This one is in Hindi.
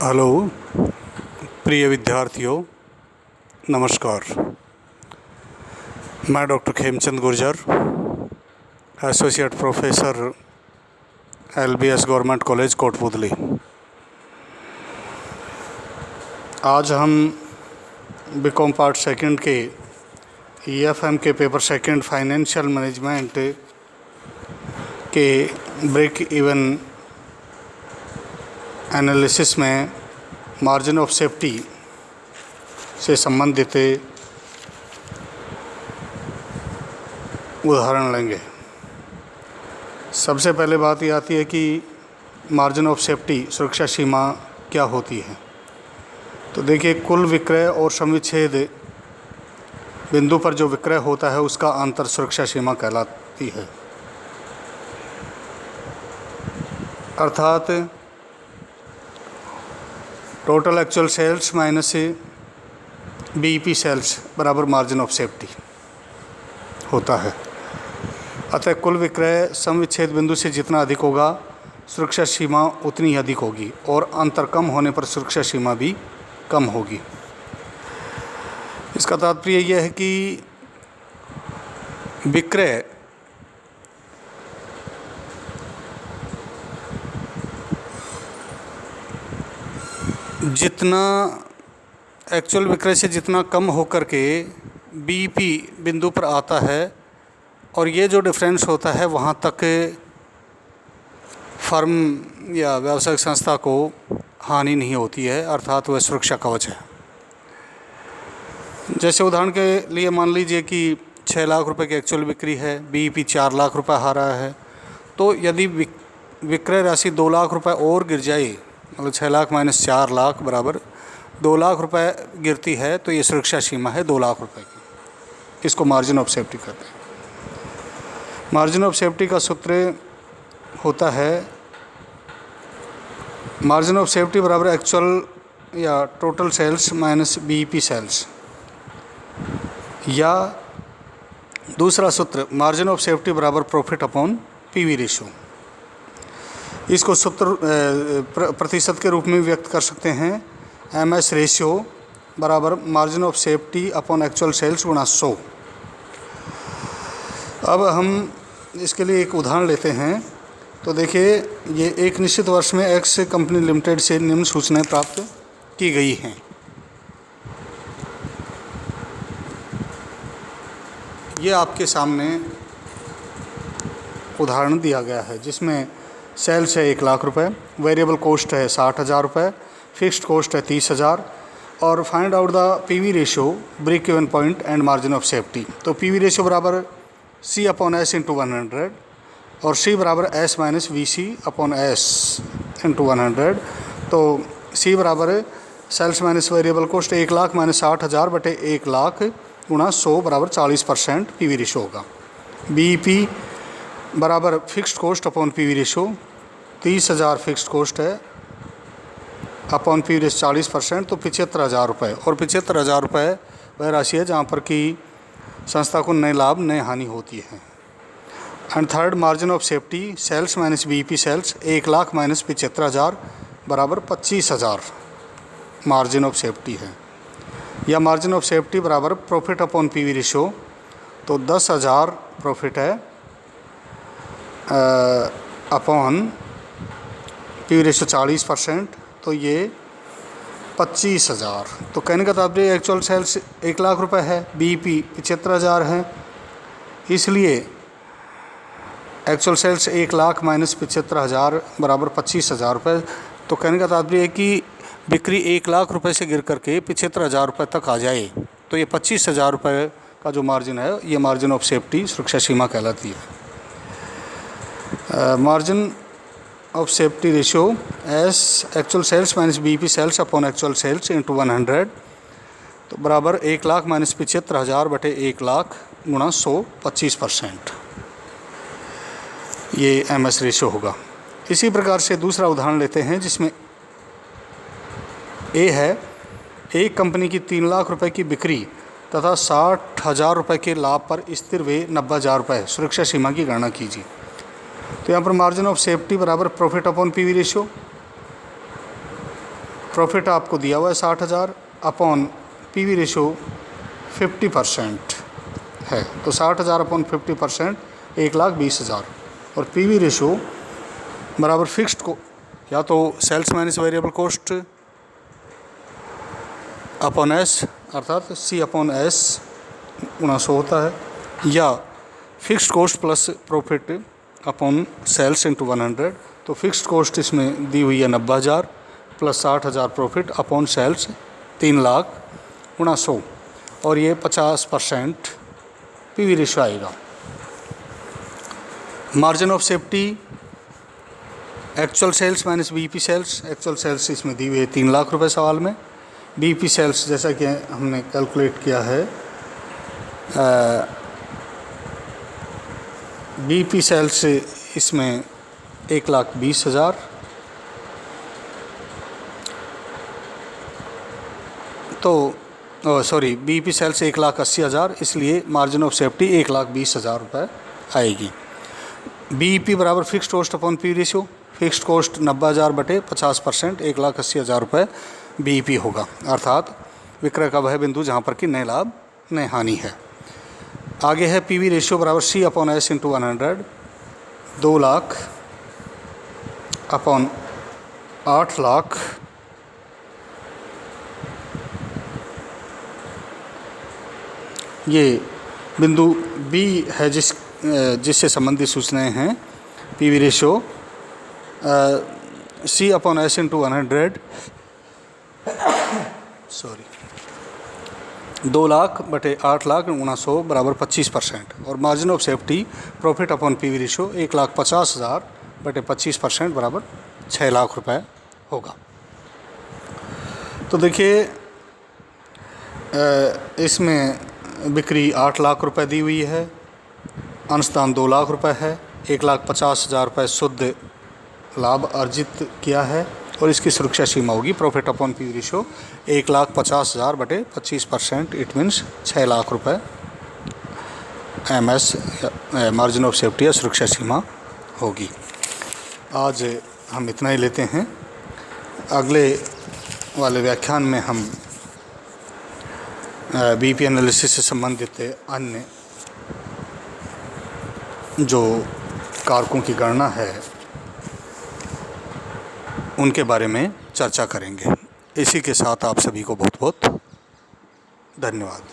हेलो प्रिय विद्यार्थियों, नमस्कार। मैं doctor Khemchand Gurjar, associate professor LBS government college Kotputli. आज हम बीकॉम पार्ट सेकंड के EFM के पेपर सेकंड फाइनेंशियल मैनेजमेंट के ब्रेक इवन एनालिसिस में मार्जिन ऑफ सेफ्टी से संबंधित उदाहरण लेंगे। सबसे पहले बात ये आती है कि मार्जिन ऑफ सेफ्टी सुरक्षा सीमा क्या होती है। तो देखिए, कुल विक्रय और समुच्छेद बिंदु पर जो विक्रय होता है उसका अंतर सुरक्षा सीमा कहलाती है। अर्थात total actual sales minus BEP sales बराबर मार्जिन ऑफ सेफ्टी होता है। अतः कुल विक्रय समविच्छेद बिंदु से जितना अधिक होगा सुरक्षा सीमा उतनी ही अधिक होगी, और अंतर कम होने पर सुरक्षा सीमा भी कम होगी। इसका तात्पर्य यह है कि विक्रय जितना एक्चुअल विक्रय से जितना कम होकर के BEP बिंदु पर आता है, और ये जो डिफरेंस होता है वहाँ तक फर्म या व्यावसायिक संस्था को हानि नहीं होती है, अर्थात वह सुरक्षा कवच है। जैसे उदाहरण के लिए मान लीजिए कि 6 लाख रुपए की एक्चुअल बिक्री है, BEP 4 लाख रुपए आ रहा है, तो यदि विक्रय राशि 2 लाख रुपए और गिर जाए, मतलब 6 लाख माइनस 4 लाख बराबर 2 लाख रुपए गिरती है, तो ये सुरक्षा सीमा है 2 लाख रुपए की। इसको मार्जिन ऑफ सेफ्टी कहते हैं। मार्जिन ऑफ सेफ्टी का सूत्र होता है मार्जिन ऑफ सेफ्टी बराबर एक्चुअल या total sales minus BEP sales, या दूसरा सूत्र मार्जिन ऑफ सेफ्टी बराबर प्रॉफिट अपॉन PV रेशो। इसको सूत्र प्रतिशत के रूप में व्यक्त कर सकते हैं। MS रेशियो बराबर margin of safety upon actual sales गुणा 100। अब हम इसके लिए एक उदाहरण लेते हैं। तो देखिए, ये एक निश्चित वर्ष में X कंपनी लिमिटेड से निम्न सूचनाएं प्राप्त की गई हैं। ये आपके सामने उदाहरण दिया गया है, जिसमें सेल्स है 1 लाख रुपए, वेरिएबल कॉस्ट है 60,000 रुपये, फिक्स्ड कॉस्ट है 30,000, और find out the PV ratio, break even point and margin of safety. तो PV रेशो बराबर C अपॉन S इंटू 100, और C बराबर S minus VC upon S into 100। तो C बराबर sales minus variable cost 1 lakh minus 60,000 बटे 1 लाख गुणा 100 बराबर 40% PV रेशो होगा। BEP बराबर fixed cost upon PV ratio, 30,000 fixed cost है अपॉन PV रेशो 40%, तो 75,000 रुपये, और 75,000 रुपये वह राशि है जहाँ पर कि संस्था को नए लाभ नए हानि होती है। And third, margin of safety sales minus BEP sales, 1 lakh minus 75,000 बराबर 25,000 मार्जिन ऑफ सेफ्टी है, या मार्जिन ऑफ सेफ्टी बराबर प्रॉफिट अपॉन PV रेशो। तो 10,000 प्रॉफिट है अपॉन PV रेशो 40%, तो ये 25,000। तो कहने का तात्पर्य एक्चुअल सेल्स 1 लाख रुपए है, BEP 75,000 है, इसलिए एक्चुअल सेल्स 1 लाख माइनस 75,000 बराबर 25,000 रुपये। तो कहने का तात्पर्य है कि बिक्री 1 लाख रुपए से गिर करके 75,000 रुपये तक आ जाए, तो ये 25,000 रुपये का जो मार्जिन है, ये मार्जिन ऑफ सेफ्टी सुरक्षा सीमा कहलाती है। Margin of safety ratio is actual sales minus BEP sales upon actual sales into 100, तो बराबर 1 लाख माइनस 75,000 बटे 1 लाख गुणा 100, 25%, ये MS रेशियो होगा। इसी प्रकार से दूसरा उदाहरण लेते हैं, जिसमें A है, एक कंपनी की 3 लाख रुपए की बिक्री तथा 60,000 रुपये के लाभ पर स्थिर वे 90,000 रुपये सुरक्षा सीमा की गणना कीजिए। तो यहाँ पर मार्जिन ऑफ सेफ्टी बराबर profit upon PV ratio, profit आपको दिया हुआ है 60,000 अपॉन पीवी रेशो 50% है, तो 60,000 अपॉन 50% 1,20,000 और पीवी रेशो बराबर फिक्स्ड को या तो sales minus variable cost upon S अर्थात सी अपॉन एस गुणा 100 होता है, या fixed cost plus profit upon sales into 100। तो फिक्स्ड कोस्ट इसमें दी हुई है 90,000 plus 60,000 profit upon sales 3 lakh गुणा 100 और ये 50% पीवी रेशो आएगा। Margin of safety actual sales minus BEP sales. Actual sales इसमें दी हुई है 3 लाख रुपए सवाल में। बीईपी सेल्स जैसा कि हमने कैलकुलेट किया है, बीईपी सेल्स इसमें 1,20,000 तो सॉरी बीईपी सेल्स 1,80,000, इसलिए मार्जिन ऑफ सेफ्टी 1,20,000 रुपये आएगी। बीईपी बराबर fixed cost upon P ratio. Fixed cost 90,000 बटे 50% 1,80,000 रुपये बीईपी होगा, अर्थात विक्रय का वह बिंदु जहाँ पर कि नए लाभ नए हानि है। आगे है पीवी रेशियो बराबर C upon S into 100। 2 lakh upon 8 lakh ये बिंदु बी है जिससे संबंधित सूचनाएं हैं। PV ratio C upon S into 100 2 lakh बटे 8 लाख गुणा 100 बराबर 25% और margin of safety profit upon PV ratio 1,50,000 बटे 25% बराबर 6 लाख रुपए होगा। तो देखिए इसमें बिक्री 8 लाख रुपए दी हुई है, अंशदान 2 लाख रुपए है, 1,50,000 रुपये शुद्ध लाभ अर्जित किया है और इसकी सुरक्षा सीमा होगी प्रॉफिट अपॉन पी रेशियो 1,50,000 बटे 25%, इट मीन्स 6 लाख रुपए MS मार्जिन ऑफ सेफ्टी या सुरक्षा सीमा होगी। आज हम इतना ही लेते हैं। अगले वाले व्याख्यान में हम बीईपी एनालिसिस से संबंधित अन्य जो कारकों की गणना है उनके बारे में चर्चा करेंगे। इसी के साथ आप सभी को बहुत बहुत धन्यवाद।